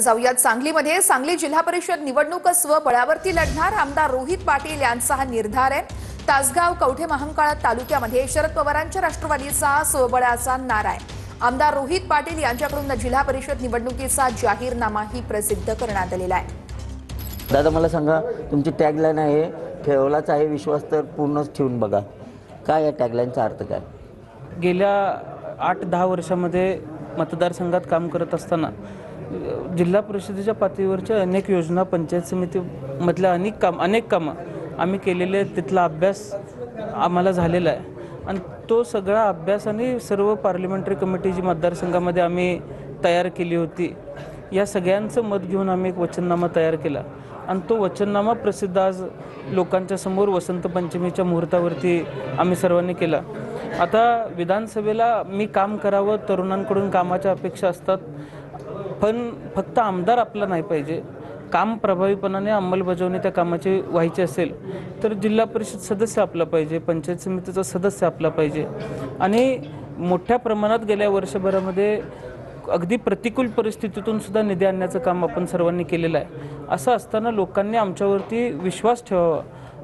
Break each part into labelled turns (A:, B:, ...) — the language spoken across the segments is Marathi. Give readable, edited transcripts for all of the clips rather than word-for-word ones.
A: जाऊयात सांगलीमध्ये सांगली जिल्हा परिषद निवडणूक स्वबळावरती लढणार आमदार रोहित पाटील यांचा हा निर्धार आहे। तासगाव कवठे महांकाळ तालुक्यामध्ये शरद पवारांच्या राष्ट्रवादीचा स्वबळाचा नारा आहे। आमदार रोहित पाटील यांच्याकडून जिल्हा परिषद निवडणुकीचा जाहीरनामाही प्रसिद्ध करण्यात आलेला आहे।
B: दादा मला सांगा, तुमची टॅगलाईन आहे ठेवलाच आहे विश्वास तर पूर्णच ठेवून बघा, काय या टॅगलाईनचा अर्थ काय?
C: गेल्या 8-10 वर्षामध्ये मतदारसंघात काम करत असताना जिल्हा परिषदेच्या पातळीवरच्या अनेक योजना, पंचायत समितीमधल्या अनेक कामं आम्ही केलेले आहेत। तिथला अभ्यास आम्हाला झालेला आहे आणि तो सगळा अभ्यास आणि सर्व पार्लमेंटरी कमिटी जी मतदारसंघामध्ये आम्ही तयार केली होती, या सगळ्यांचं मत घेऊन आम्ही एक वचननामा तयार केला आणि तो वचननामा प्रसिद्ध आज लोकांच्या समोर वसंत पंचमीच्या मुहूर्तावरती आम्ही सर्वांनी केला। आता विधानसभेला मी काम करावं, तरुणांकडून कामाच्या अपेक्षा असतात, पण फक्त आमदार आपला नाही पाहिजे, काम प्रभावीपणाने अंमलबजावणी त्या कामाची व्हायची असेल तर जिल्हा परिषद सदस्य आपला पाहिजे, पंचायत समितीचा सदस्य आपला पाहिजे। आणि मोठ्या प्रमाणात गेल्या वर्षभरामध्ये अगदी प्रतिकूल परिस्थितीतून सुद्धा निधी आणण्याचं काम आपण सर्वांनी केलेलं आहे। असं असताना लोकांनी आमच्यावरती विश्वास ठेवावा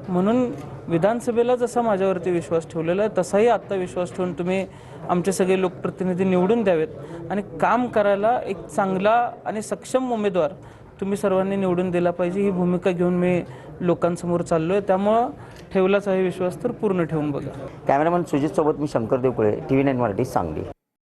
C: म्हणून विधानसभेला जसा माझ्यावरती विश्वास ठेवलेला आहे तसाही आत्ता विश्वास ठेवून तुम्ही आमचे सगळे लोकप्रतिनिधी निवडून द्यावेत आणि काम करायला एक चांगला आणि सक्षम उमेदवार तुम्ही सर्वांनी निवडून दिला पाहिजे, ही भूमिका घेऊन मी लोकांसमोर चाललो आहे। त्यामुळं ठेवलाच आहे विश्वास तर पूर्ण ठेवून बघा।
B: कॅमेरामन सुजित सोबत मी शंकर देवकुळे, TV9 मराठी, सांगली।